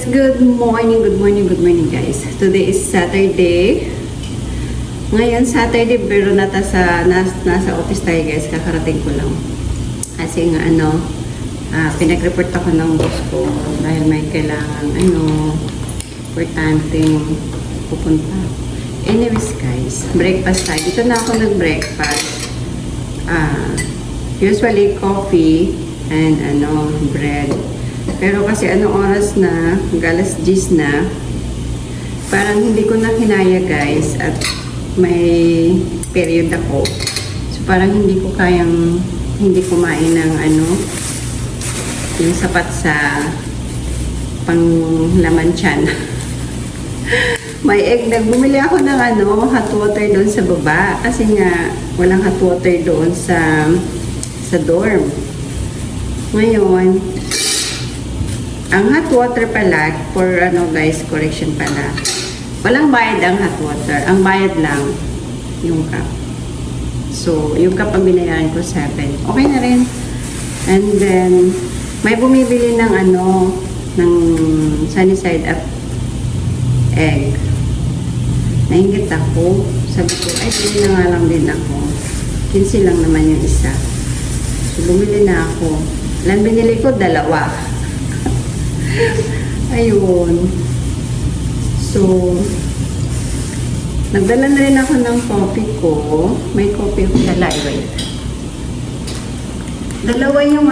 good morning, good morning, good morning guys. Today is Saturday. Ngayon Saturday pero nasa office tayo guys. Kakarating ko lang. Kasi nga pinag-report ako ng boss ko dahil may kailangan importanteng pupunta. Anyways guys, breakfast tayo. Dito na ako nag-breakfast. Usually coffee and bread. Pero kasi anong oras na, alas 10 na, parang hindi ko na kinaya guys at may period ako. So parang hindi ko kayang hindi kumain ng yung sapat sa panglaman tiyan. May egg, bumili ako ng hot water doon sa baba kasi nga walang hot water doon sa dorm. Ngayon, ang hot water pala, for guys, correction pala, walang bayad ang hot water. Ang bayad lang, yung cup. So, yung cup ang binayaran ko, 7. Okay na rin. And then, may bumibili ng ng sunny side up egg. Nainggit ako. Sabi ko, ay, bili na nga lang din ako. 15 lang naman yung isa. So, bumili na ako. Lang binili ko, 2. Ayun. So, nagdala na rin ako ng coffee ko. May coffee ako dala. Wait. 2 yung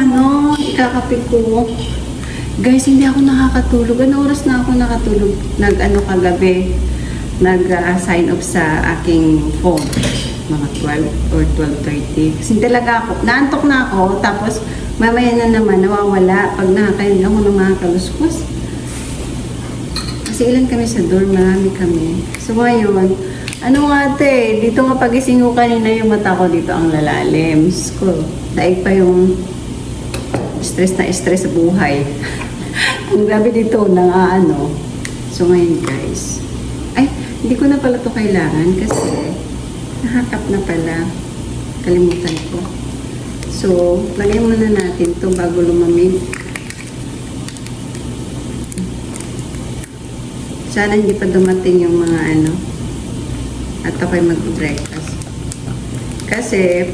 ikakape ko. Guys, hindi ako nakakatulog. Ano oras na ako nakatulog? Kagabi. Nag-sign off sa aking phone. Mga 12 or 12:30. Kasi talaga ako, naantok na ako. Tapos, mamaya na naman, nawawala pag nakakain ako ng mga kaluskos. Kasi ilan kami sa dorm, marami kami. So ngayon, ate, dito nga pagising ko kanina yung mata ko dito ang lalalim. Ko, daig pa yung stress na stress sa buhay. Ang grabe dito, So ngayon guys, ay, hindi ko na pala to kailangan kasi nahakap na pala. Kalimutan ko. So, lagyan muna natin ito bago lumamig. Sana hindi pa dumating yung mga at ako'y mag-breakfast. Kasi,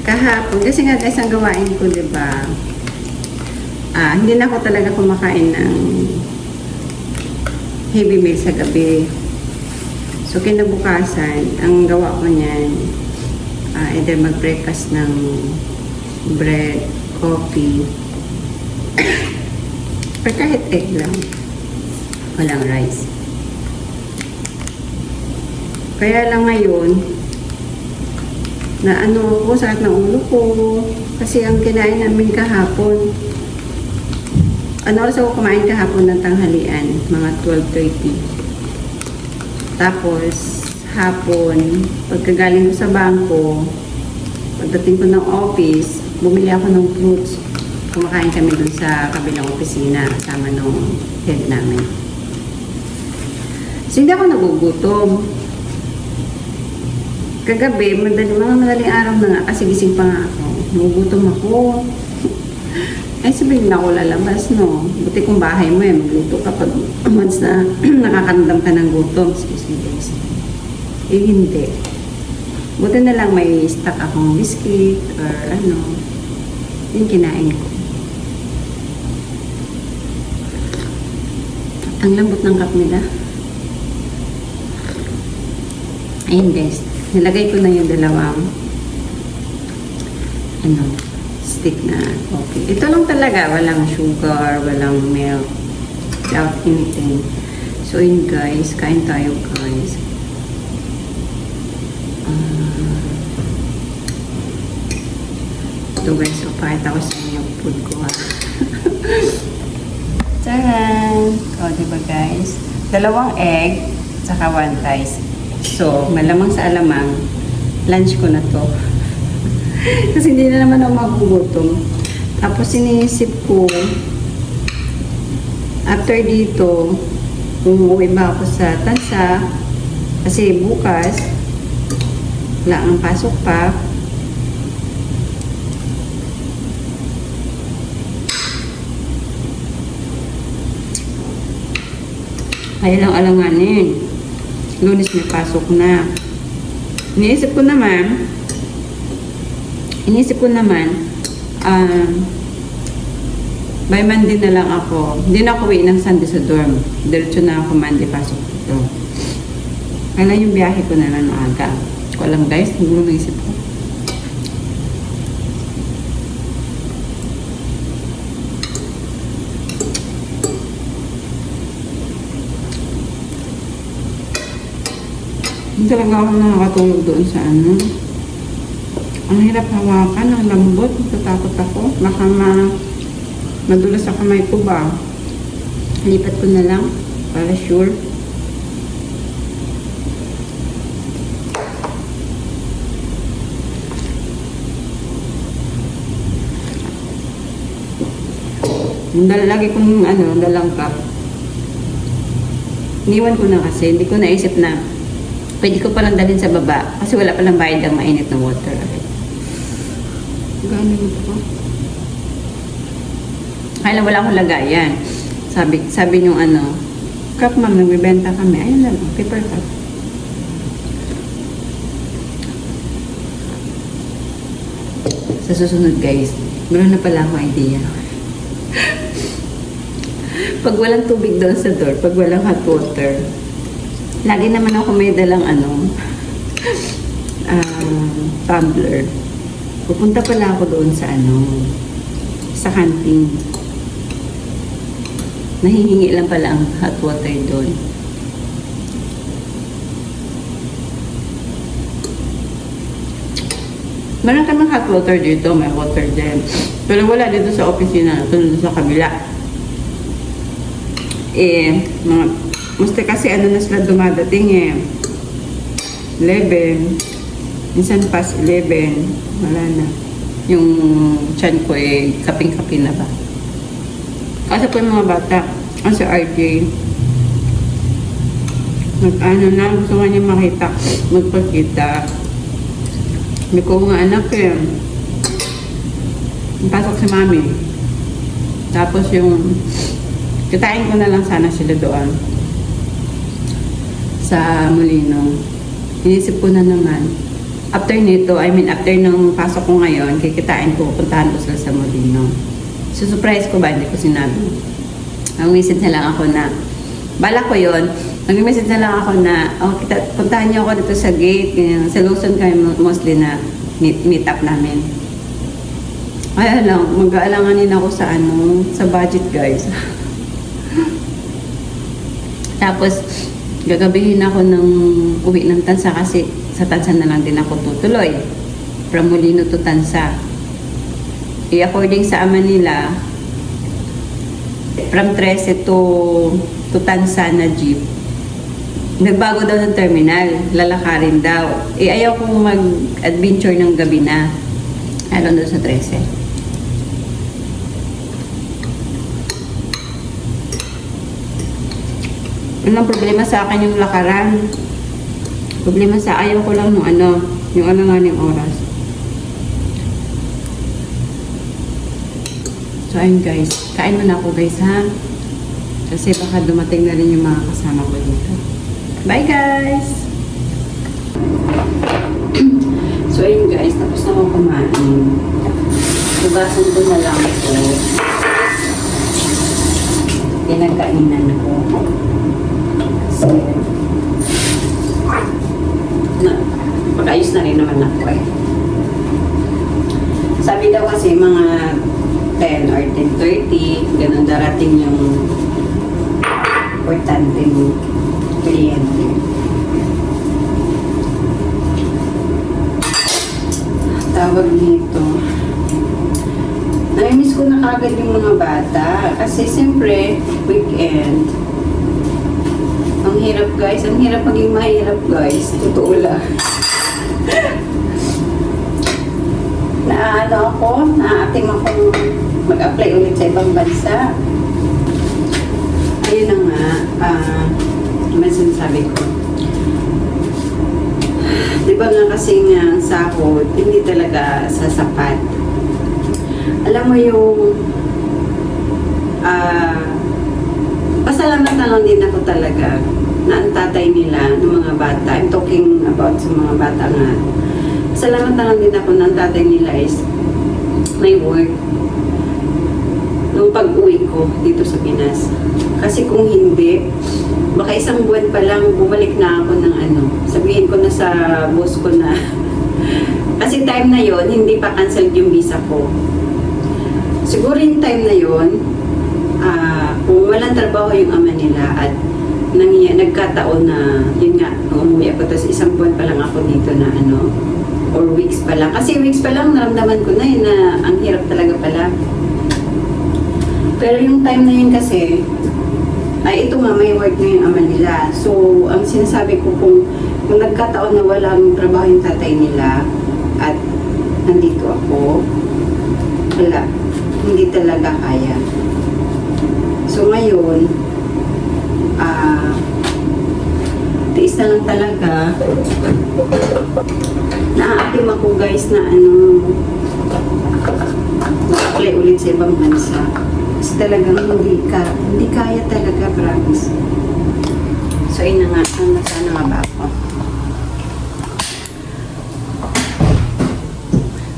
kahapon, kasi nga guys, ang gawain ko, diba? Hindi na ako talaga kumakain ng heavy meal sa gabi. So, kinabukasan, ang gawa ko niyan, either mag-breakfast ng bread, coffee, or kahit egg lang. Walang rice. Kaya lang ngayon, na ako, sakit ng ulo ko. Kasi ang kinain namin kahapon, oras ako kumain kahapon ng tanghalian? Mga 12:30. Tapos, hapon, pagkagaling ko sa bangko, pagdating ko ng office, bumili ako ng fruits. Kumakain kami dun sa kabilang opisina kasama nung head namin. So, hindi ako nagugutom. Kagabi, mga madaling araw na nga, kasi gising pa nga ako. Nagugutom ako. Ay, sabihin na ako lalabas, no? Buti kung bahay mo, magluto ka pag once na nakakandam ka ng gutom. Excuse me, guys. Eh, hindi. Buti na lang may stock akong biscuit or yung kinain ko. Ang lambot ng cup nila. Ayun guys, nilagay ko na yung 2 stick na coffee. Ito lang talaga, walang sugar, walang milk, without anything. So yun guys, kain tayo guys. Ito guys, so pakita ko sa inyo yung food ko ha. Tcharan! O, diba guys? 2 egg, saka 1 rice. So, malamang sa alamang, lunch ko na to. Kasi hindi na naman ako magugutom. Tapos, iniisip ko, after dito, umuwi ba ako sa Tansa, kasi bukas, wala ang pasok pa. Kaya lang alanganin. Lunes may pasok na. Iniisip ko naman, by Monday na lang ako. Hindi na ako uwi ng Sunday sa dorm. Diretso na ako Monday pasok dito. Kaya yung biyahe ko na lang aga. Ko alam guys, siguro naisip ko. Hindi talaga ako nakakatulog doon sa ano. Ang hirap hawakan, ang lambot. Natatakot ako. Baka madulas sa kamay ko ba? Lipat ko na lang para sure. Lagi kong dalang cup. Iniwan ko na kasi. Hindi ko naisip na pwede ko palang dalhin sa baba. Kasi wala palang bayad ng mainit na water. Gano'n ito. Kaya wala akong lagayan. Sabi nung cup ma'am, nagbibenta kami. Ayun lang, paper cup. Sa susunod guys, meron na pala akong idea. Pag walang tubig doon sa door, pag walang hot water, lagi naman ako may dalang tumbler. Pupunta pala ako doon sa sa canteen. Nahihingi lang pala ang hot water doon. Meron kaming hot water dito, may water din. Pero wala dito sa opisina, tulad sa kabila. Musta kasi na sila dumadating 11. Minsan past 11. Wala na. Yung tiyan ko kaping-kapin na ba. Kasi po yung mga bata, si RJ, gusto nga niya magpakita. May ko nga anak pasok si mami. Tapos kitain ko na lang sana sila doon sa Molino. Inisip ko na naman, after nung pasok ko ngayon, kikitain ko, puntahan ko sila sa Molino. Surprise ko ba? Hindi ko sinabi. Mag-message na lang ako na, bala ko yun, mag-message na lang ako na, puntahan niyo ako dito sa gate, sa Luzon kami mostly na meet up namin. Kaya lang, mag-aalanganin ako sa budget guys. Tapos, gagabihin ako ng uwi ng Tansa kasi sa Tansa na lang din ako tutuloy. From Molino to Tansa. According sa ama nila, from 13 to Tansa na jeep. Nagbago daw ng terminal, lalakarin daw. Ayaw kong mag-adventure ng gabi na. Alam daw sa 13. Ang problema sa akin yung lakaran. Problema ayaw ko lang yung alanganing oras. So ayun guys, kain muna ako guys ha. Kasi baka dumating na rin yung mga kasama ko dito. Bye guys! So ayun guys, tapos na ako kumain. Tugasan ko na lang ito. Pinagkainan ko. Pag-ayos na rin naman ako Sabi daw kasi mga 10 or 10:30, ganun darating yung importanteng kliyente. Tawag nito. Nami-miss ko na kagad yung mga bata kasi siyempre weekend. Ang hirap guys, ang hirap maging mahirap guys. Totoo lang. Naating akong mag-apply ulit sa ibang bansa. Ayun na nga, may sinasabi ko. Diba nga kasi nga sahod, hindi talaga sasapat. Alam mo yung pasalamat na lang din ako talaga na ang tatay nila ng mga bata, I'm talking about sa mga bata nga, pasalamat na lang din ako na ang tatay nila is may work nung pag-uwi ko dito sa Pinas. Kasi kung hindi, baka isang buwan pa lang bumalik na ako ng sabihin ko na sa boss ko na kasi time na yon hindi pa cancelled yung visa ko. Siguro yung time na yon kung walang trabaho yung ama nila at nagkataon na yun nga, nung umuwi ako tapos isang buwan pa lang ako dito na or weeks pa lang. Kasi weeks pa lang naramdaman ko na yun na ang hirap talaga pala. Pero yung time na yun kasi ay ito nga may work na yung ama nila. So ang sinasabi ko kung nagkataon na walang trabaho yung tatay nila at nandito ako, wala, hindi talaga kaya. So ngayon, tiis na lang talaga. Naaatim ako guys na mag-apply ulit sa ibang bansa. Kasi talagang hindi kaya talaga, promise. So yun na nga, sana nga ba ako?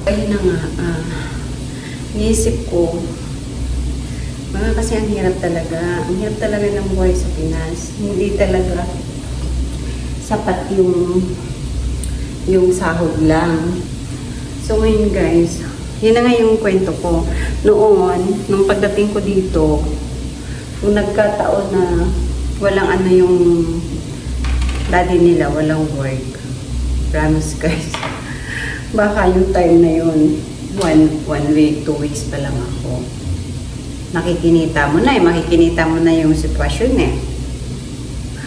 Ayun na nga, niisip ko, kasi ang hirap talaga. Ang hirap talaga ng buhay sa Pinas. Hindi talaga sapat yung sahod lang. So ngayon guys, yun na nga yung kwento ko. Noon, nung pagdating ko dito, kung nagkataon na walang yung daddy nila, walang work. Promise guys. Baka yung time na yun, one week, 2 weeks pa lang ako. Makikinita mo na yung sitwasyon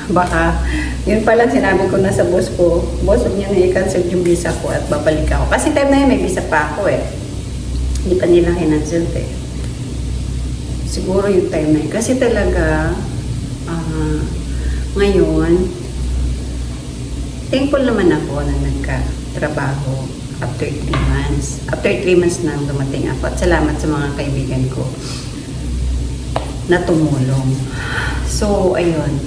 Baka, yun pa lang sinabi ko na sa boss ko, boss, huwag niya na i-cancel yung visa ko at babalik ako. Kasi time na yun, may visa pa ako Hindi pa nila kinancel Siguro yung time na yun. Kasi talaga, ngayon, thankful naman ako na nagka-trabaho after 3 months. After 3 months nang dumating ako. At salamat sa mga kaibigan ko na tumulong. So, ayun.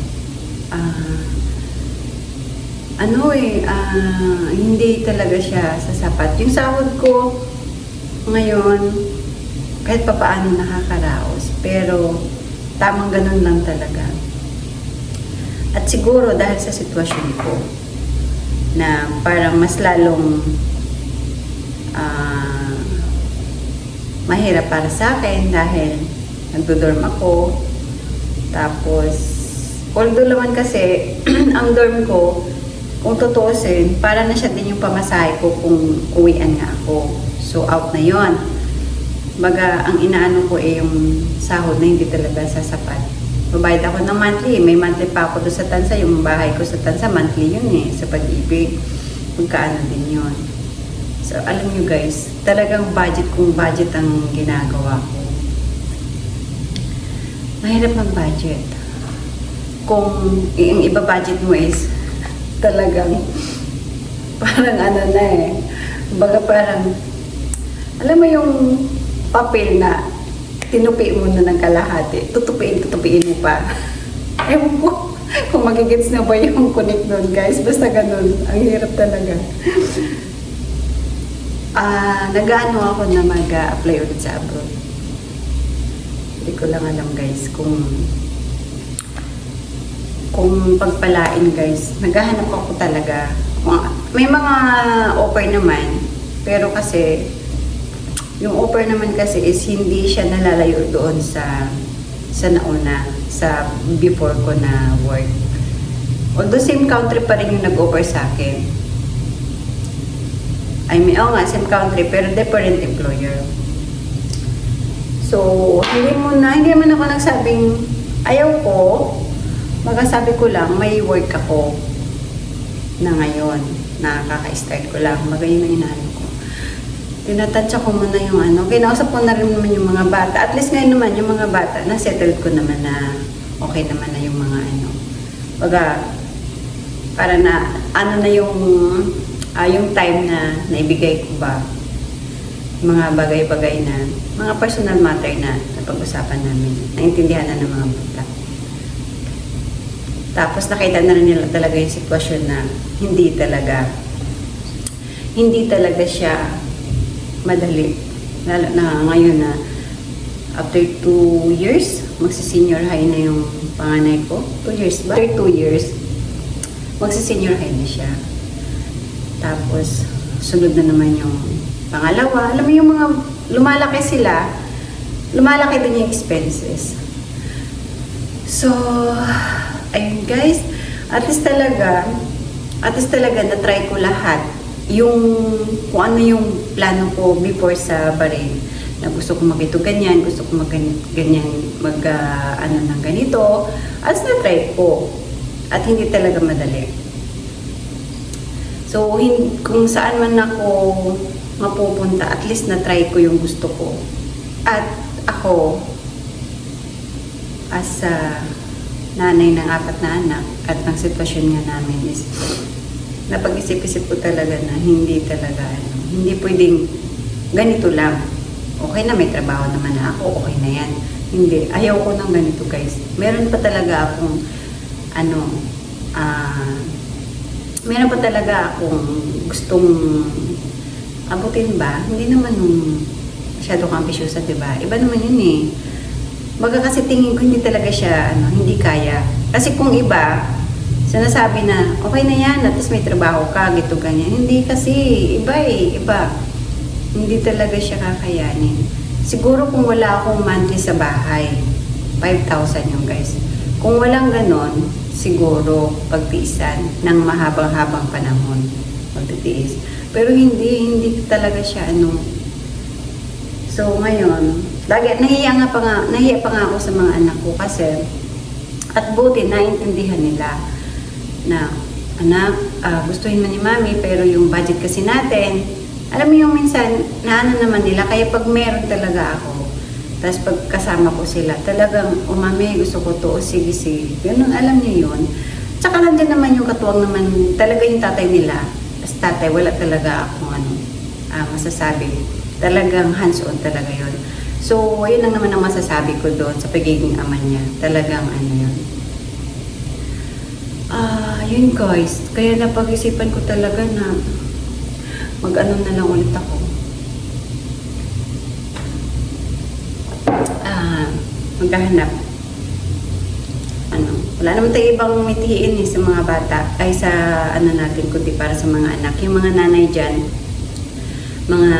Hindi talaga siya sasapat. Yung sahod ko ngayon, kahit papaano nakakaraos. Pero, tamang ganun lang talaga. At siguro dahil sa sitwasyon ko, na parang mas lalong mahirap para sa akin dahil nagdo-dorm ako. Tapos, although naman kasi, ang dorm ko, kung tutuusin, para na siya din yung pamasahe ko kung uwian nga ako. So, out na yon. Baga, ang inaano ko yung sahod na hindi talaga sasapat. Babayad ako ng monthly. May monthly pa ako doon sa Tansa. Yung bahay ko sa Tansa, monthly yun sa Pag-ibig. Magkaano din yun. So, alam nyo guys, talagang budget kung budget ang ginagawa ko. Mahirap mag-budget. Kung yung iba-budget mo is talagang parang baga parang alam mo yung papel na tinupi mo na ng kalahati, tutupiin mo pa. Ewan ko kung magigits na ba yung connect doon guys. Basta ganun. Ang hirap talaga. Nag-ano ako na mag-apply ulit sa abroad. Hindi ko lang alam guys kung pagpalain guys. Naghahanap ako talaga. May mga offer naman. Pero kasi yung offer naman kasi is hindi siya nalalayo doon sa nauna, sa before ko na work. Although same country pa rin yung nag-offer sa akin. Same country pero different employer. So, hindi naman ako nagsabing ayaw ko. Magsasabi ko lang, may work ako na ngayon. Nakaka-start ko lang. Magayon na inaano ko. Tinatansya ko muna yung kinausap ko na rin naman yung mga bata. At least ngayon naman yung mga bata, na-settled ko naman na okay naman na yung mga para na, yung time na naibigay ko ba, mga bagay-bagay na, mga personal matter na napag-usapan namin, naintindihan na ng mga bata. Tapos nakita na rin nila talaga yung sitwasyon na hindi talaga siya madali. Lalo na ngayon na after 2 years, magsi-senior high na yung panganay ko. 2 years ba? After 2 years, magsi-senior high na siya. Tapos, sunod na naman yung pangalawa. Alam mo yung mga lumalaki sila, lumalaki din yung expenses. So, ayun guys, at least talaga na-try ko lahat. Yung kung ano yung plano ko before sa Bahrain, na gusto ko magito ganyan, gusto ko ganyan, ano ng ganito, at na-try ko. At hindi talaga madali. So, kung saan man ako mapupunta, at least na-try ko yung gusto ko. At ako, as a nanay ng 4 na anak, at ang sitwasyon nga namin is, napag-isip-isip ko talaga na hindi pwedeng ganito lang. Okay na, may trabaho naman na ako, okay na yan. Hindi, ayaw ko ng ganito guys. Meron pa talaga akong gustong abutin ba? Hindi naman masyado kang ambisyosa, diba? Iba naman yun eh. Baga kasi tingin ko hindi talaga siya, hindi kaya. Kasi kung iba, sinasabi na, okay na yan, at least may trabaho ka, gito, ganyan. Hindi kasi, iba eh, iba. Hindi talaga siya kakayanin. Siguro kung wala akong monthly sa bahay, 5,000 yung guys. Kung walang ganon, siguro pagtiisan ng mahabang-habang panahon. Pagtitiis. Pero hindi talaga siya, So, ngayon, nahiya pa nga ako sa mga anak ko kasi, at buti, naintindihan nila na, anak, gustuhin mo ni mami, pero yung budget kasi natin, alam mo yung minsan, naano naman nila, kaya pag meron talaga ako, tapos pag kasama ko sila, talagang, mami, gusto ko to, sige, ganun, alam niyo yun. Tsaka nandiyan naman yung katuwang naman, talaga yung tatay nila, as tatay, wala talaga akong masasabi. Talagang hands-on talaga yun. So, yun lang naman ang masasabi ko doon sa pagiging ama niya. Talagang yun. Yun guys, kaya napag-isipan ko talaga na mag-ano na lang ulit ako. Maghahanap. Wala naman tayo ibang mitihiin sa mga bata, ay sa natin, kundi para sa mga anak. Yung mga nanay dyan, mga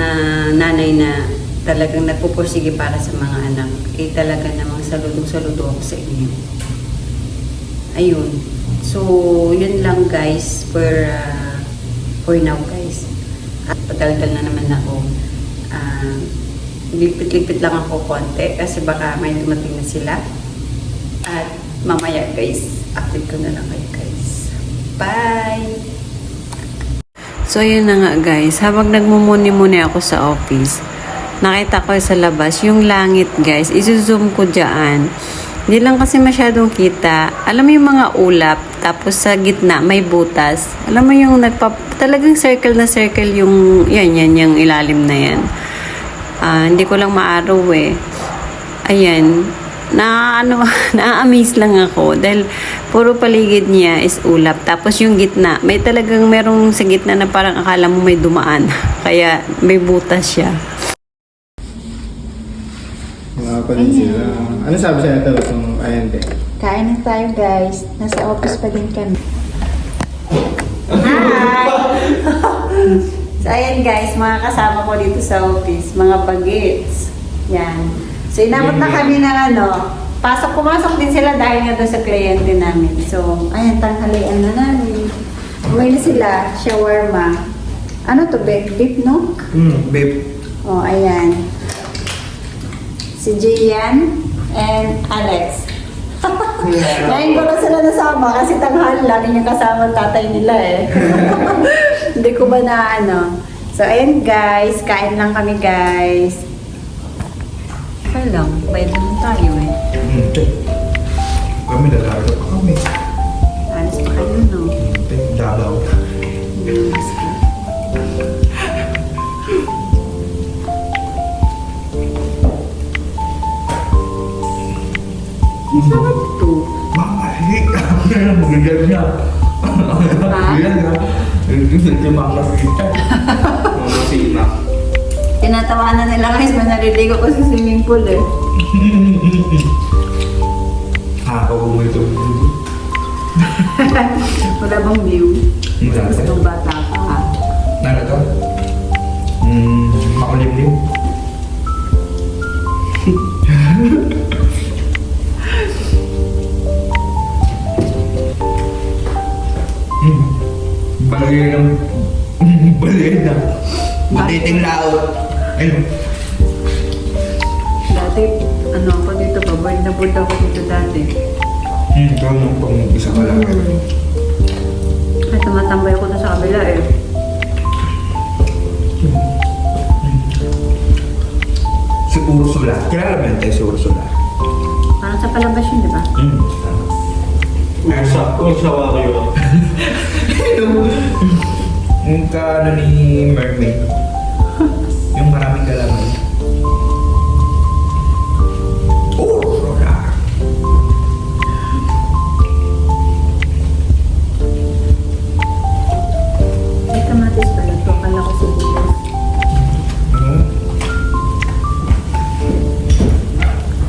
nanay na talagang nagpupursige para sa mga anak, talaga namang saludo ako sa inyo. Ayun. So, yun lang guys for now guys. At patagal na naman ako. Lipit-lipit lang ako konti kasi baka may dumating na sila. At mamaya guys, update ko na lang kayo guys. Bye! So, yun na nga guys. Habang nagmumuni-muni ako sa office, nakita ko sa labas yung langit guys. Isu-zoom ko dyan. Hindi lang kasi masyadong kita. Alam mo yung mga ulap, tapos sa gitna may butas. Alam mo yung talagang circle na circle yung, yan, yung ilalim na yan. Hindi ko lang maaraw eh. Ayan. Na-amaze lang ako dahil puro paligid niya is ulap. Tapos yung gitna, merong sa gitna na parang akala mo may dumaan. Kaya may butas siya. Mga panin sila. Ano sabi sa ito kung ayente? Kain na tayo guys. Nasa office pa din kami. Hi! So, ayan guys, mga kasama ko dito sa office, mga bagets. Yan. So, inabot na kami ng pumasok din sila dahil nga doon sa kliyente namin. So, ayan, tanghalian na namin. Umain na sila, shawarma. Ano to, beef, no? Babe. Oh, ayan. Si Gian and Alex. Ngayon ko lang sila nasama kasi tanghali lagi niya kasama ang tatay nila eh. Hindi ko ba na So, ayan guys, kain lang kami guys. Okay lang, bayad naman tayo eh. Kami lalaro pa kami. Alis pa kayo, no? Dabaw. Yes, Masarap to. Mamahik. na. Ha? Yan na. Yung mga kita. Mga sina. Tinatawanan nila guys, manaliligo ko sa swimming pool eh. Ako mo ito. Wala bang view? Wala Gusto ba? kong bata ka ha? Ano to? Makulimlim. Balay ng... Balay na. Matiting laot. Ayun. Dati, ano ako dito, paboard na board ako dito dati. Ito nung pang isa ka lang. Ay, tumatambay ako doon sa kabila eh. Si Ursula. Kilala ba tayo si Ursula? Parang sa palabas yun, di ba? Usawa ko yun. Yung ano ni Mermaid. Yung maraming galaman. Ursula. May kamatis pala ito. Akala ko sibuyas.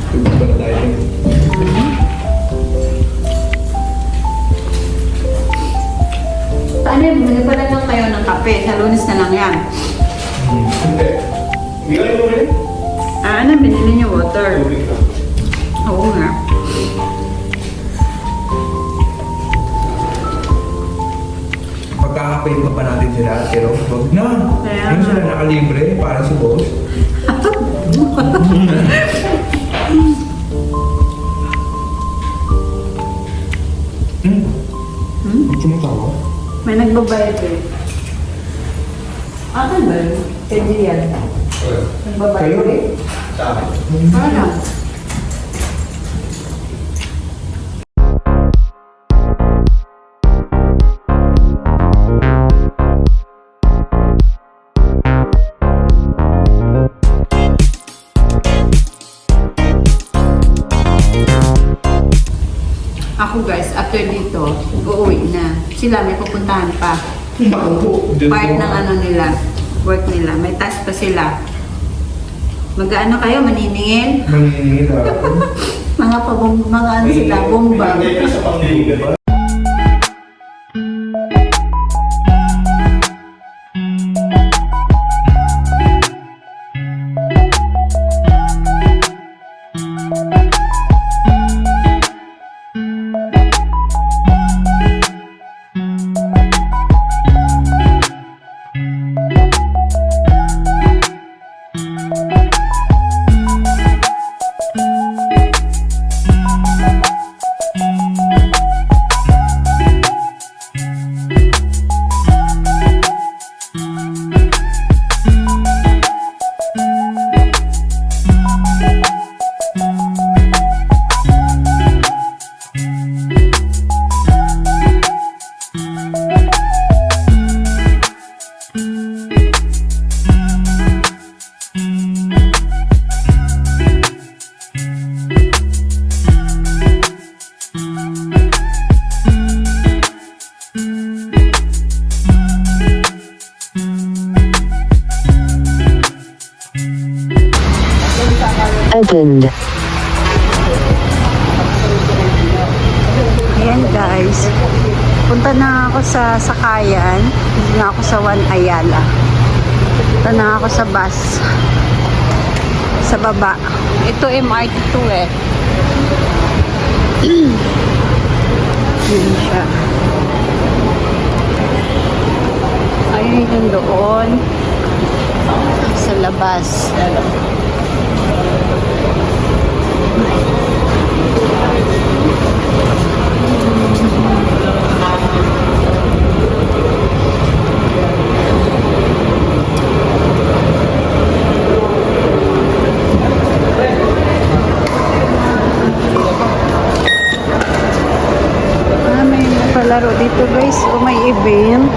Tugod pala tayo. Paano yun? Bumili pala lang kayo ng kape. Sa Lunes na lang yan. Hindi. Hindi ka mo rin? Ah, ano? Binili niyo water. Tubig ka. Oo nga. Pagkakapayin pa ba natin sila? Pero wag na. Kaya Yung nga. sila nakalibre para sa boss. Ba't sumatawa? May nagbabayad eh. Akan ba yun? Pwede yan. Nagbabayad Kayo? eh. Sa akin. Parang. Ako guys, after dito, uuwi na. Sila may pupuntahan pa. Part ng ano nila, work nila. May task pa sila. Mag-ano kayo, maniningil? Manginingil ako. Mga ano sila, bomba. Hindi ka sa pangligan. Opened. Ayan guys, punta na ako sa Sakayan. Punta na ako sa One Ayala. Punta na ako sa bus. Sa baba. Ito MRT 2 eh. Yun siya. Ayun yung doon. Sa labas. May napalaro dito guys. O may event.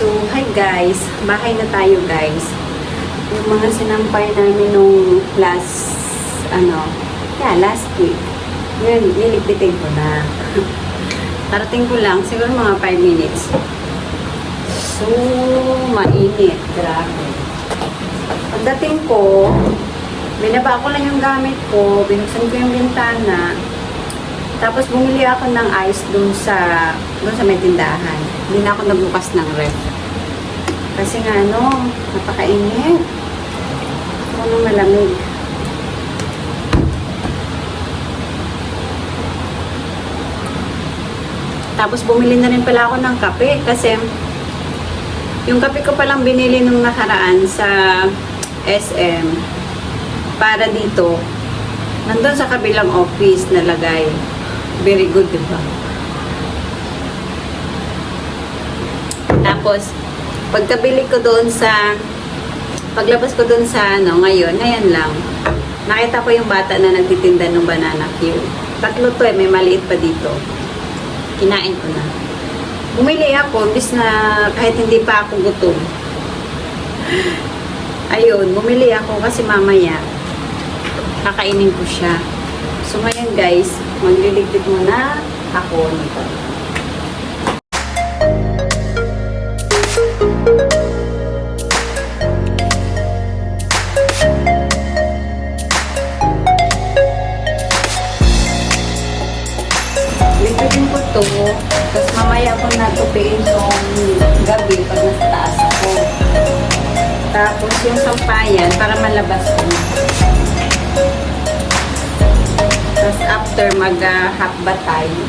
So, hi guys. Bahay na tayo guys. Yung mga sinampay namin nung last week. Ngayon, niligpitin ko na. Parating ko lang, siguro mga 5 minutes. So, mainit. Grabe. Pagdating ko, binaba ko lang yung gamit ko, binuksan ko yung bintana, tapos bumili ako ng ice doon sa may tindahan. Hindi na ako nagbukas ng ref. Kasi nga napakainit. Ano malamig. Tapos bumili na rin pala ako ng kape kasi yung kape ko palang binili nung nakaraan sa SM para dito, nandun sa kabilang office nalagay. Very good, diba? Tapos, paglabas ko doon sa ngayon lang, nakita ko yung bata na nagtitinda ng banana cue. 3 to may maliit pa dito. Kinain ko na. Bumili ako, bis na kahit hindi pa ako gutom. Ayun, bumili ako kasi mamaya kakainin ko siya. So ngayon guys, magliligpit muna ako nito. Ligpitin ko to, tapos mamaya ako natupiin yung gabi pag nasa taas ako. Tapos yung sampayan, para malabas ko na. Tapos after mag-half bath tayo.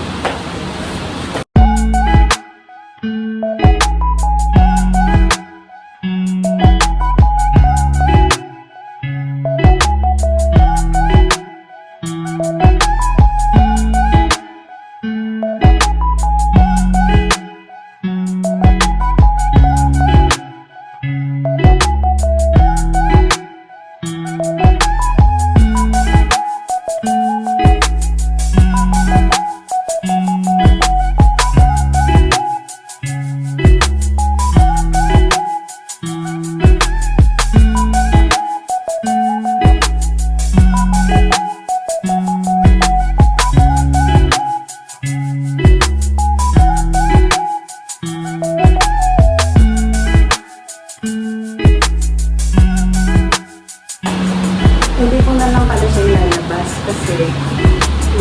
Hindi ko na lang pala siya ilalabas kasi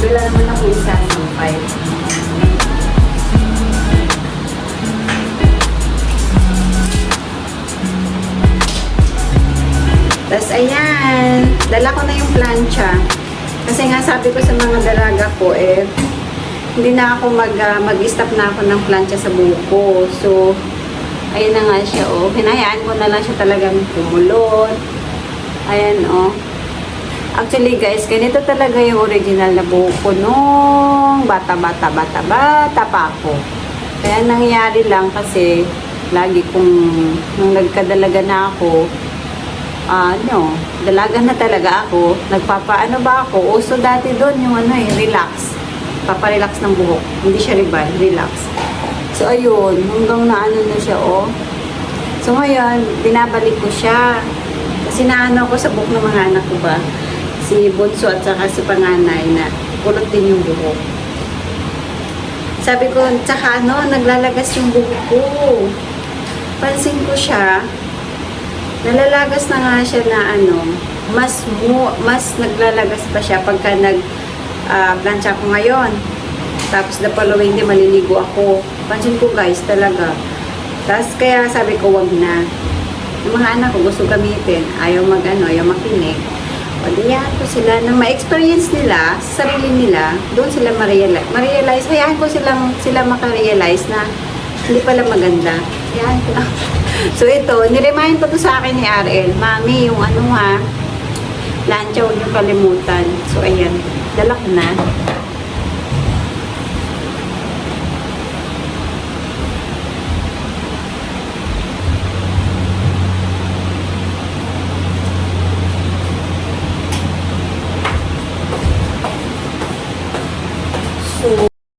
wala naman ako isasampay. Tapos ayan, dala ko na yung plancha. Kasi nga sabi ko sa mga dalaga ko hindi na ako mag-stop na ako ng plancha sa buhok ko. So, ayun na nga siya hinayaan ko na lang siya talagang kumulot. Ayan Actually guys, ganito talaga yung original na buhok ko nung bata pa ako. Kaya nangyayari lang kasi lagi nung nagkadalaga na ako, dalaga na talaga ako, nagpapaano ba ako, uso dati doon yung relax. Paparelax ng buhok. Hindi siya rebond, relax. So ayun, hanggang na siya So ngayon, binabalik ko siya. Kasi naano ko sa buhok ng mga anak ko ba, si Bunso at saka si panganay na kulot din yung buhok. Sabi ko, tsaka naglalagas yung buhok ko. Pansin ko siya, nalalagas na nga siya na mas naglalagas pa siya pagka plancha ko ngayon. Tapos the following day maliligo ako. Pansin ko guys, talaga. Tapos kaya sabi ko, wag na. Yung mga anak ko gusto gamitin, ayaw ayaw makinig. O diyan ko sila, nang ma-experience nila, sa sarili nila, doon sila ma-realize, hayaan ko sila maka-realize na hindi pala maganda. Hayaan ko lang. So ito, niremind ko to sa akin ni RL, Mami, yung plancha, huwag yung kalimutan. So ayan, dala ko na.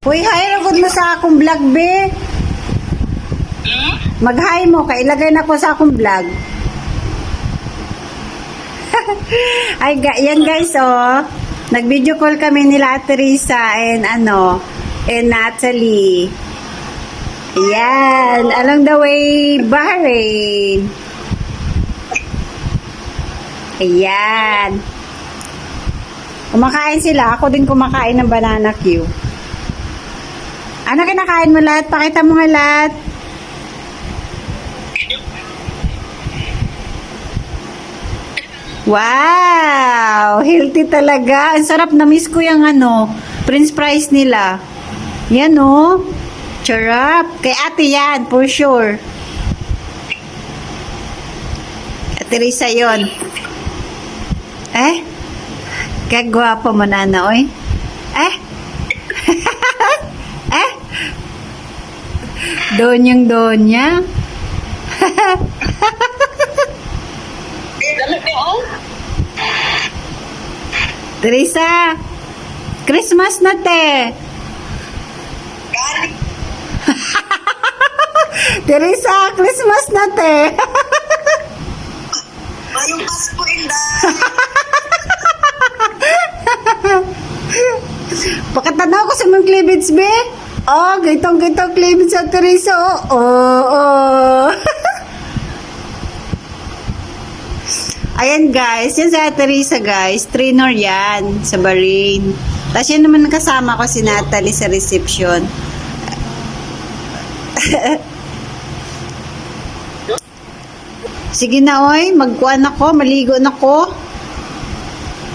Uy, hi, ragod mo sa akong vlog, be. Mag-hi mo, kailagay na ko sa akong vlog. Ay, yan guys, oh. Nag-video call kami nila Teresa and Natalie. Ayan, along the way, Bahrain. Ayan. Kumakain sila. Ako din kumakain ng banana Q. Ano kinakain mo lahat? Pakita mo nga lahat. Wow! Healthy talaga. Ang sarap. Na-miss ko yung French fries nila. Yan oh. Charap. Kay ate yan, for sure. Ate Risa yun. Kagwapo mo na oy. Donyang-donya. Teresa, Christmas na te. Teresa, Christmas na te. Ngayong Pasko, Inday. Pakatanaw ko sa mga cleavage, be. Oh, gitong-gitong cleavage sa Teresa. Oh. Ayan guys, yan sa Teresa guys, trainer yan sa Bahrain. Tapos yan naman kasama ko si Natalie sa reception. Sige na oy, magkuhan ako, maligo na ko.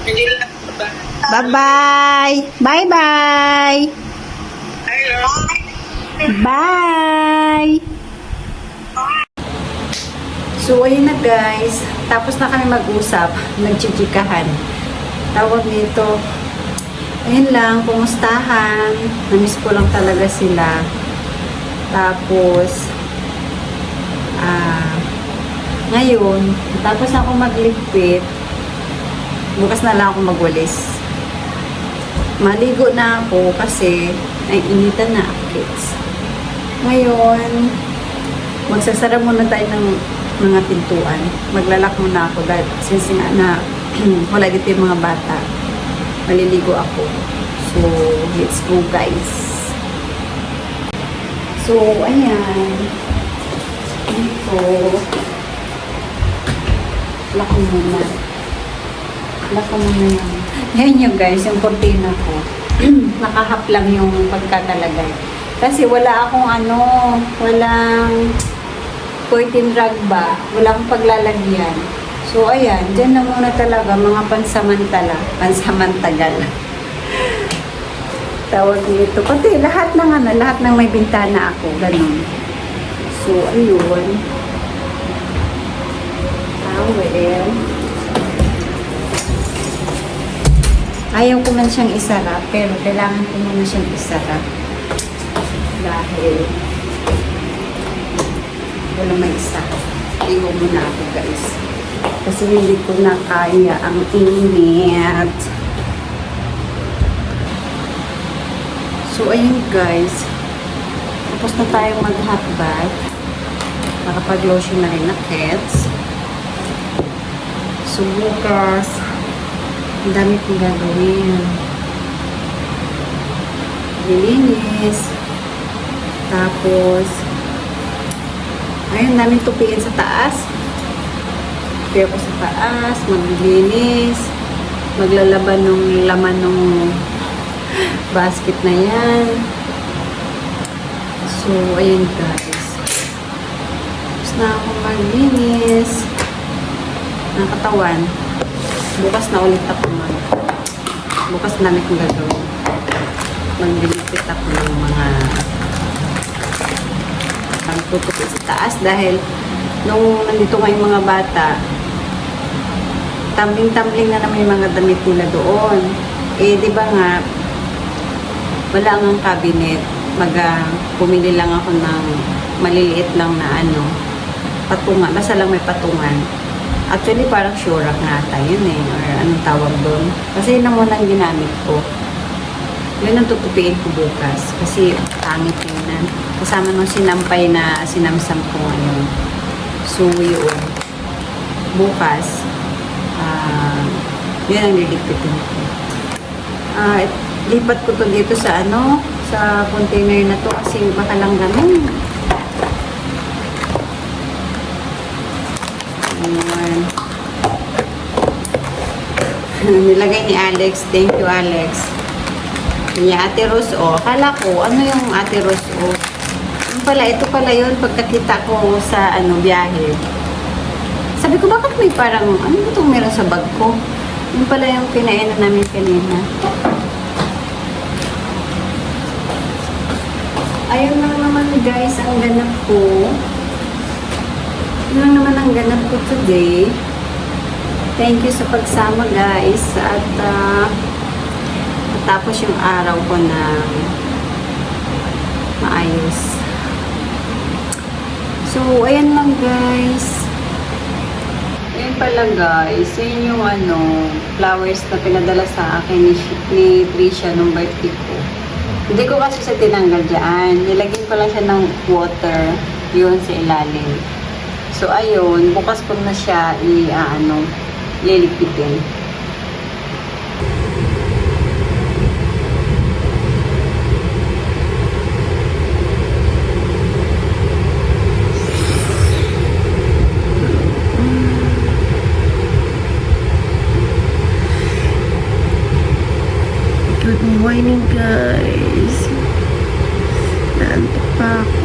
Hindi lang. Bye-bye! Bye-bye! Bye! So, ayun na guys. Tapos na kami mag-usap. Nagchichikahan. Tawag nito. Ayun lang, kumustahan. Namiss ko lang talaga sila. Tapos, ngayon, tapos ako magligpit. Bukas na lang ako magwalis. Maligo na ako kasi ay initan na ako, kids. Ngayon, magsasara muna tayo ng mga pintuan. Maglalak muna ako dahil since nga na wala dito yung mga bata. Maliligo ako. So, let's go guys. So, ayan. Ito. Lak ko muna. Lak ko muna yan. Yan yung guys, yung cortina ko. Nakahap lang yung pagkakalagay. Kasi wala akong walang curtain rug ba? Wala akong paglalagyan. So, ayan, dyan na muna talaga, mga pansamantagal. Tawag nito. Pati lahat ng may bintana ako, ganun. So, ayun. Towel. Ayaw ko man siyang isara, pero kailangan ko muna siyang isara. Dahil wala may isa. Iwan muna ako guys. Kasi hindi ko na kaya ang init. So ayun guys. Tapos na tayo mag-hot bath. Nakapag-lotion na rin na kids. So bukas, ang dami kong gagawin. Lilinis. Tapos, ayun, namin tupiin sa taas. Tupi ako sa taas, maglilinis, maglalaban ng laman ng basket na yan. So, ayun guys. Tapos na ako maglinis ng katawan. Bukas na ulit ako bukas namin kung gagawin. Maglilipit ako ng mga pagtutupi sa taas dahil nung nandito nga yung mga bata, tumbling-tumbling na naman yung mga damit nila doon. Eh, di ba nga, wala nga cabinet. Pumili lang ako ng maliliit lang na patungan. Basta lang may patungan. Actually, parang sure nga ata yun or anong tawag doon. Kasi yun na muna ang ginamit ko. Yun ang tutupiin ko bukas. Kasi pangit tingnan. Kasama nung sinampay na sinamsam ko ngayon. So, yun. Bukas, yun ang liligpitin ko. Lipat ko to dito sa sa container na to kasi baka lang ganun. Ayan. Nilagay ni Alex. Thank you, Alex. Kanya Ate Rose, akala ko, ano yung Ate Rose, Yung pala, ito pala yun, pagkakita ko sa, biyahe. Sabi ko, bakit may parang, ano ba itong meron sa bag ko? Yung pala yung pinainan namin kanina. Ayun lang naman, guys, ang ganap ko. Yun lang naman ang ganap ko today. Thank you sa pagsama, guys. At, tapos yung araw ko na maayos. So, ayan lang, guys. Ayan pala, guys. Yun yung flowers na pinadala sa akin ni Trisha nung birthday ko. Hindi ko kasi siya tinanggal dyan. Nilagyan ko lang siya ng water. Yun sa ilalim. So, ayun. Bukas ko na siya liligpitin. Good morning, guys. Naantok pa ako.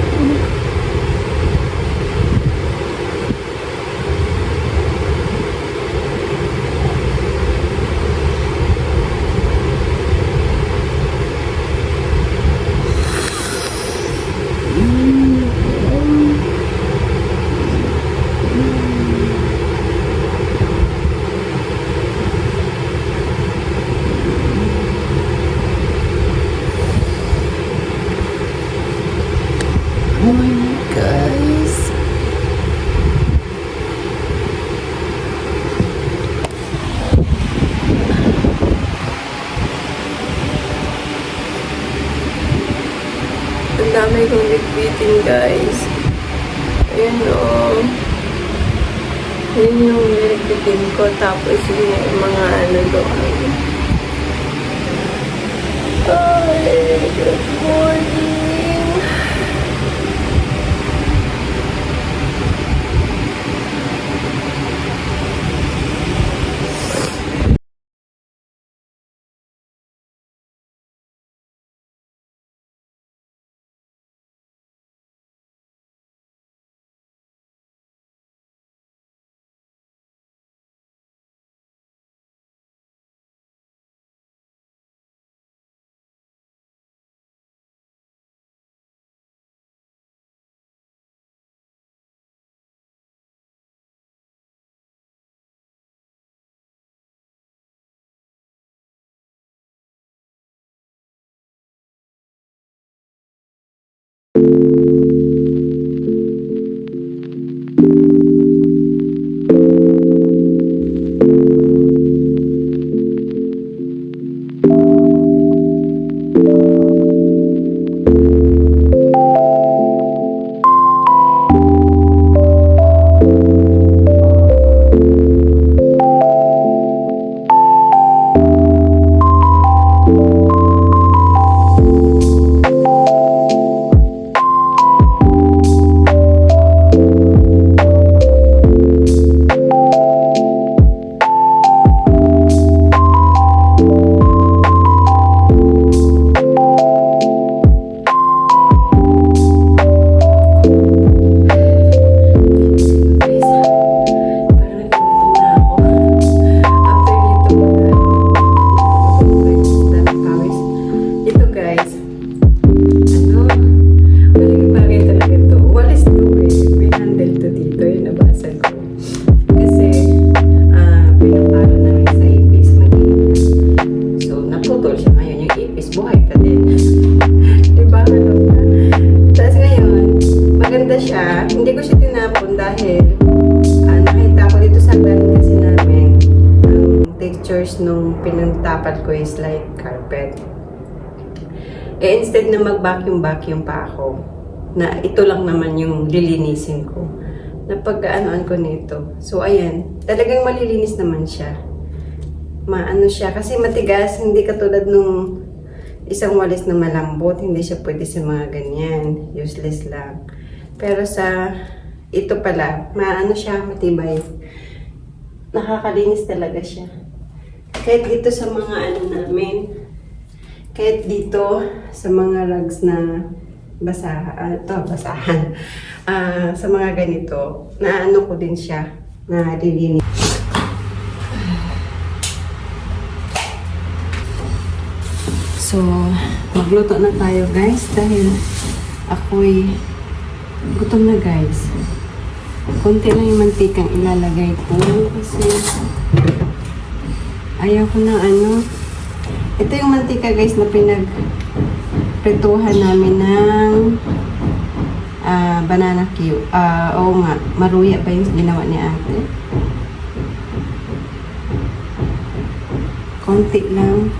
Morning, guys. Ang dami kong ligpitin, guys. Ayan o. Yun yung ligpitin ko. Tapos yung mga doon. Ay, good morning. nung pinagtapat ko is like carpet. Eh, instead na mag-vacuum pa ako, na ito lang naman yung lilinisin ko, napag-anoan ko nito. So, ayan, talagang malilinis naman siya. Maano siya, kasi matigas, hindi katulad nung isang walis na malambot, hindi siya pwede sa mga ganyan, useless lang. Pero sa ito pala, maano siya, matibay. Nakakalinis talaga siya. Kahit dito sa mga ano namin, kahit dito sa mga rugs na basahan, sa mga ganito, na ano ko din siya, na lilinis. So, magluto na tayo guys dahil ako'y gutom na guys. Konti lang yung mantikang ilalagay ko kasi ayaw ko na ano. Ito yung mantika guys na pinagprituhan namin ng banana cue. Oo nga, maruya pa yung ginawa ni ate. Konti lang.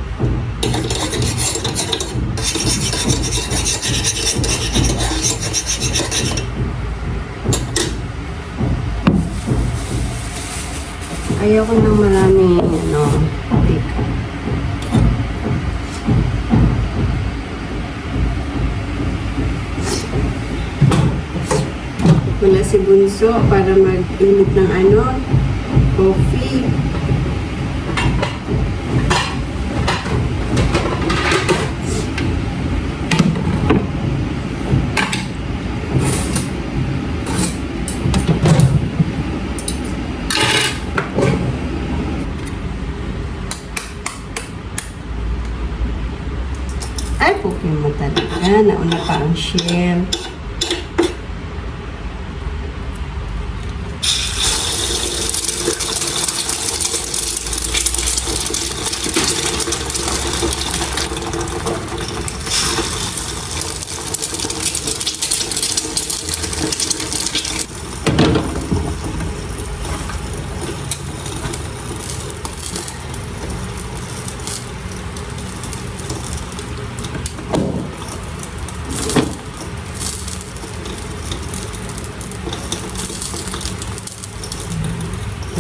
Ayoko ng maraming mantika. Wala si Bunso para mag-init ng coffee. Ay, okay mo talaga. Nauna pa ang shell.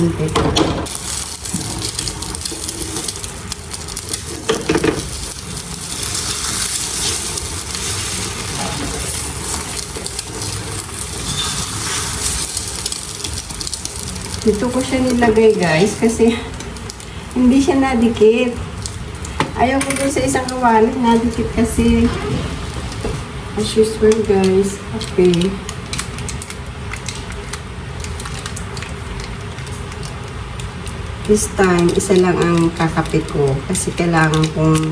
Okay. Dito ko siya nilagay guys kasi hindi siya nadikit. Ayaw ko dun sa isang kawali, nadikit kasi. As usual guys. Okay. This time, isa lang ang kakapit ko kasi kailangan kong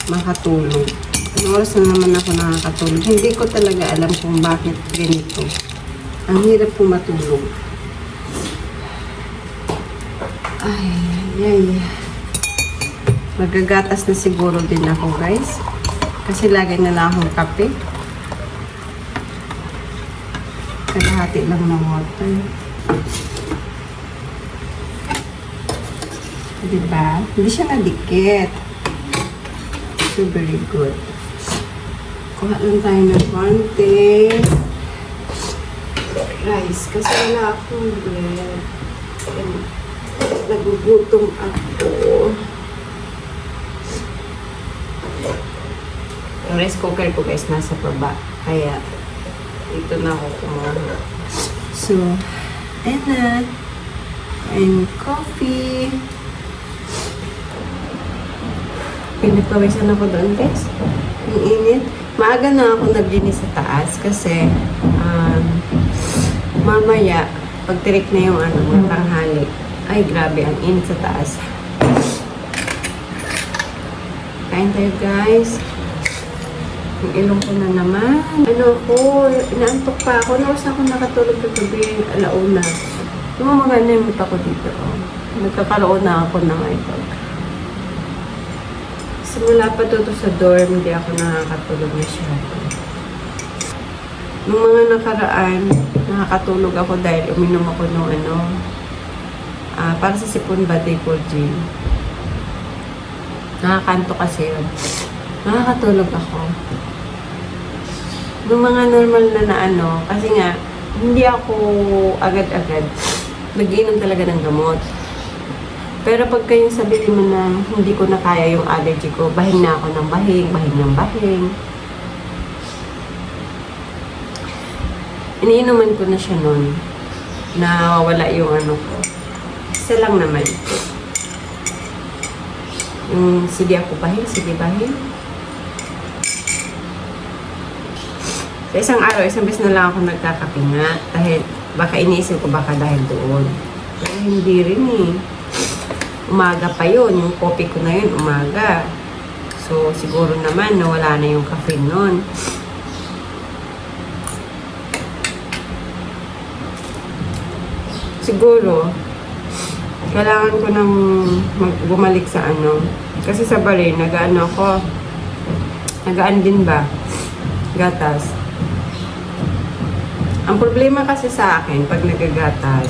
makatulog. Ang oras na naman ako nakakatulog. Hindi ko talaga alam kung bakit ganito. Ang hirap kong matulog. Ay. Magagatas na siguro din ako guys. Kasi lagi na lang akong kape. Kalahati lang ng water. Diba? Hindi siya nadikit. So, very good. Kuha lang tayo ng konti rice. Kasi wala akong bread. Nagugutom ako. Yung rice cooker ko guys nasa baba. Kaya, ito na ako kumuha. So, ayan na. And coffee. Pinagpawisan ako doon, guys. Ang init. Maaga na ako naglinis sa taas kasi mamaya, pag tirik na yung mga tanghali, ay grabe, ang init sa taas. Kain tayo, guys. Ang ilong ko na naman. Inaantok pa ako. Nawas ako nakatulog kagabi, alauna. Tumamaga na yung mata ko dito. Nagkakaroon na ako ng ito. Simula pa to sa dorm, hindi ako nakakatulog masyado. Nung mga nakaraan, nakakatulog ako dahil uminom ako ng para sa sipon ba, Decor Gin. Nakakanto kasi yun. Nakakatulog ako. Nung mga normal na ano, kasi nga, hindi ako agad-agad nag-iinom talaga ng gamot. Pero pagka yung sabihin mo na hindi ko na kaya yung allergy ko, bahing na ako ng bahing ng bahing. Iniinuman ko na siya nun. Nawawala yung ano ko. Isa lang naman. Yung sige ako bahing, sige bahing. Sa isang araw, isang beses na lang ako nagkakapinga. Dahil baka iniisip ko baka dahil doon. Pero hindi rin eh. Umaga pa yun. Yung coffee ko na yun, umaga. So, siguro naman nawala na yung caffeine nun. Siguro, kailangan ko nang bumalik sa ano. Kasi sa Bahrain, nag-ano ako. Nagaan din ba? Gatas. Ang problema kasi sa akin, pag nagagatas,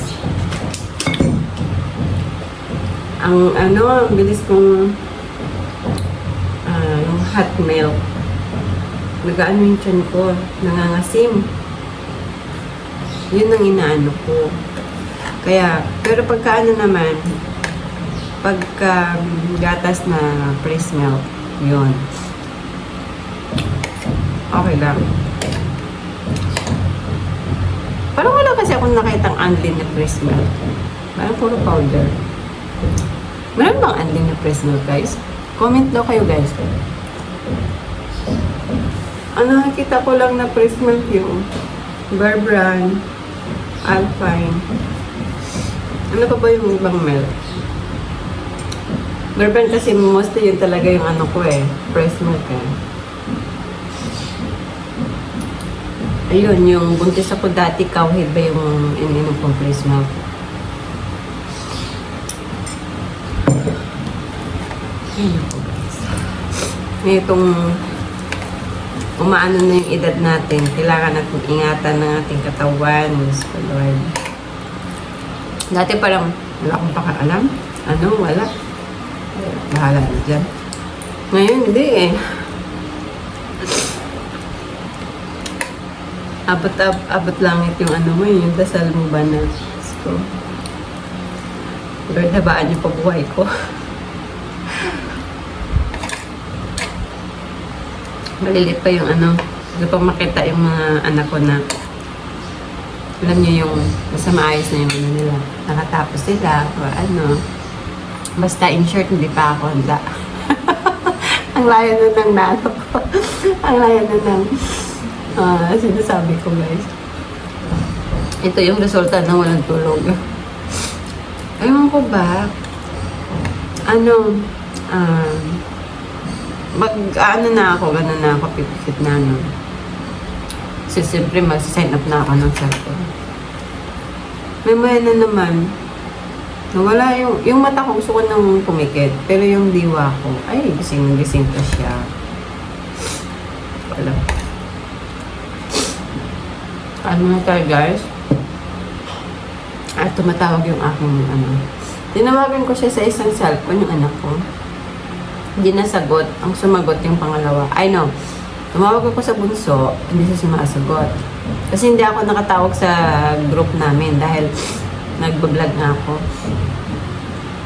ang ano, ang bilis kong yung hot milk. Nagaano yung tiyan ko, nangangasim. Yun ang inaano ko. Kaya, pero pagka ano naman, pagka gatas na fresh milk, yun. Okay lang. Parang wala kasi akong nakitang unlean na fresh milk. Parang puro powder. Meron bang unlean na fresh milk, guys? Comment daw kayo, guys. Ang nakikita ko lang na fresh milk yung Bear Brand, Alpine. Ano pa ba yung ibang milk? Bear Brand kasi mostly yun talaga yung ano ko eh. Fresh milk eh. Ayun, yung buntis ako dati, cowhead ba yung ininom kong fresh milk? Ayun ako, guys. Itong umaano na yung edad natin, kailangan natin ingatan ng ating katawan. Diyos ko, Lord. Dati parang wala akong pakaalam. Ano, wala. Bahala na dyan. Ngayon, hindi eh. Abot langit yung ano mo, yung dasal mo ba na gusto. Lord, habaan yung pabuhay ko. Malilit pa yung ano, hindi pang makita yung mga anak ko na alam niyo yung nasa maayos na yung ano nila. Nakatapos sila o ano. Basta in short, hindi pa ako handa. Ang layo na ng nano ko. Ang layo na ng sinasabi ko, guys. Ito yung resulta ng walang tulog. Ewan ko ba, ano, ano na ako, pipikit na, no. Kasi siyempre, mag-sign up na ako ng cellphone. May maya na naman, nawala yung mata ko, gusto ko nang pumikit. Pero yung diwa ko, ay, gising pa siya. Wala. Ano na tayo, guys? At tumatawag yung aking, ano. Tinawagan ko siya sa isang cellphone, yung anak ko. Hindi nasagot. Ang sumagot yung pangalawa. I know. Tumawag ako sa bunso, hindi siya sumasagot. Kasi hindi ako nakatawag sa group namin dahil nagbablog nga ako.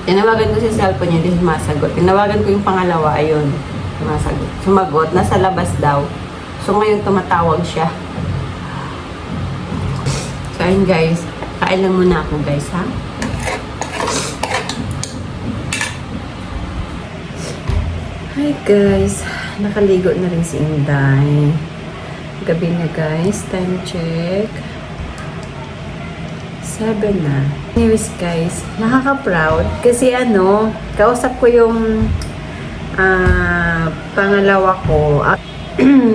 Tinawagan ko sa cellphone niya, hindi sumasagot. Tinawagan ko yung pangalawa, ayun. Sumasagot. Sumagot, nasa labas daw. So ngayon tumatawag siya. So ayun, guys. Kain lang muna ako, guys, ha? Hi guys, nakaligo na rin si Inday. Gabi na, guys, time check 7 na. Anyways, guys, nakaka-proud kasi ano, kausap ko yung pangalawa ko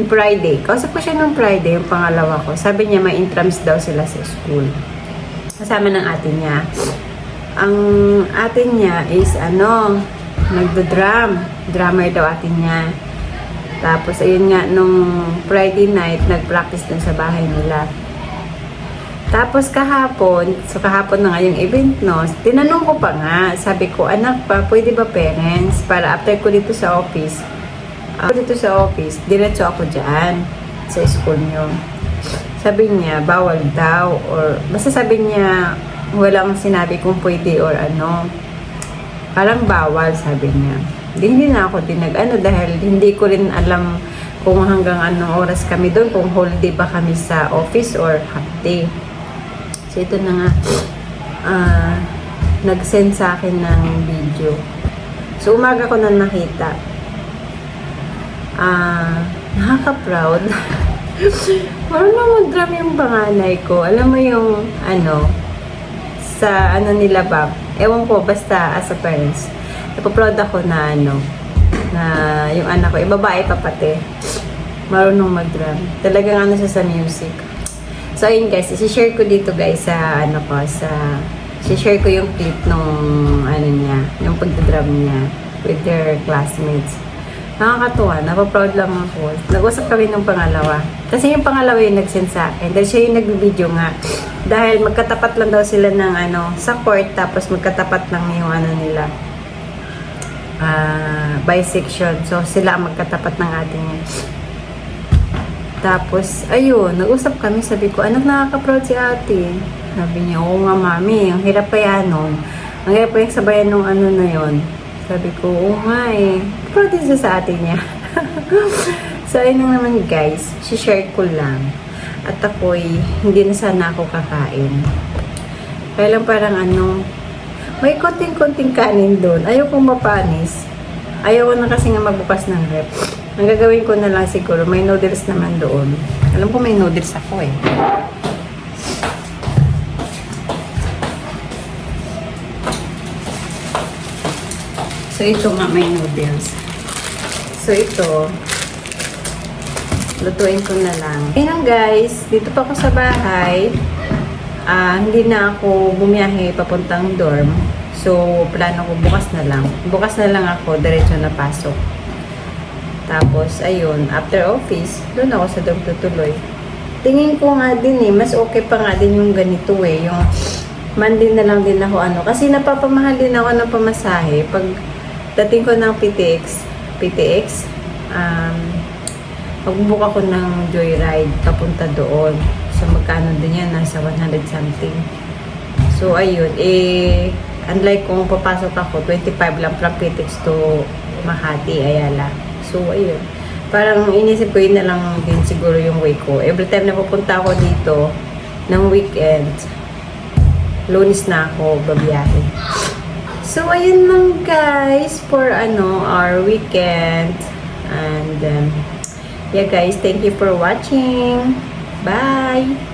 Friday. Kausap ko siya nung Friday, yung pangalawa ko. Sabi niya may intrams daw sila sa school. Kasama ng ate niya. Ang ate niya is ano, nagdo-drum. Drummer daw atin niya. Tapos, ayun nga, nung Friday night, nag-practice dun sa bahay nila. Tapos, kahapon na nga yung event, no? Tinanong ko pa nga, sabi ko, anak pa, pwede ba parents? Para after ko dito sa office, Dito sa office, diretso ako dyan sa school nyo. Sabi niya, bawal daw. Or basta sabi niya, walang sinabi kung pwede or ano. Parang bawal, sabi niya. Hindi na ako dinag-ano dahil hindi ko rin alam kung hanggang anong oras kami doon, kung whole day ba kami sa office or half day. So ito na nga, nag-send sa akin ng video. So umaga ko na nakita. Nakaka-proud. Parang mag-drum yung panganay ko. Alam mo yung sa nila ba? Ewan ko, basta as a parents. Napaproud ako na na yung anak ko, babae pa pati. Marunong mag-drum. Talagang siya sa music. So ayun guys, i-share ko dito guys sa i-share ko yung clip nung niya, yung pagdadrum niya with their classmates. Nakakatuwa, napaproud lang ako. Nag-usap kami ng pangalawa. Kasi yung pangalawa yung nag-send sa akin. Dahil siya yung nag-video nga. Dahil magkatapat lang daw sila ng sa court, tapos magkatapat lang yung nila. Bisection. So, sila ang magkatapat ng ating Tapos, ayun, nag-usap kami. Sabi ko, anak, nakaka-proud si ate. Sabi niya, oo nga, mami. Ang hirap pa yan nun. Ang hirap pa yung sabayan nung na yon. Sabi ko, oo nga eh. Proud din siya sa ate niya. So, ayun lang naman guys. Si-share ko lang. At ako'y, hindi na sana ako kakain. Kaya lang parang may konting-konting kanin doon. Ayaw kong mapanis. Ayaw ko na kasi nga magbukas ng rep. Ang gagawin ko na lang siguro, may noodles naman doon. Alam ko may noodles ako eh. So, ito nga may noodles. So, ito, lutuin ko na lang. Ayan guys, dito pa ako sa bahay. Hindi na ako bumiyahe papuntang dorm. So, plano ko bukas na lang. Bukas na lang ako, diretso na pasok. Tapos, ayun, after office, doon ako sa dorm tutuloy. Tingin ko nga din mas okay pa nga din yung ganito yung Monday na lang din ako kasi napapamahal din ako ng pamasahe. Pag dating ko ng PTX, magbubook ako ng joyride papunta doon. So, magkano din yan? Nasa 100 something. So, ayun, unlike kung papasok ako, 25 lang from PTX to Makati, Ayala. So, ayun. Parang inisip ko yun na lang din siguro yung way ko. Every time na pupunta ako dito ng weekend, Lunes na ako babiyahe. So, ayun lang guys for our weekend. And, yeah guys, thank you for watching. Bye!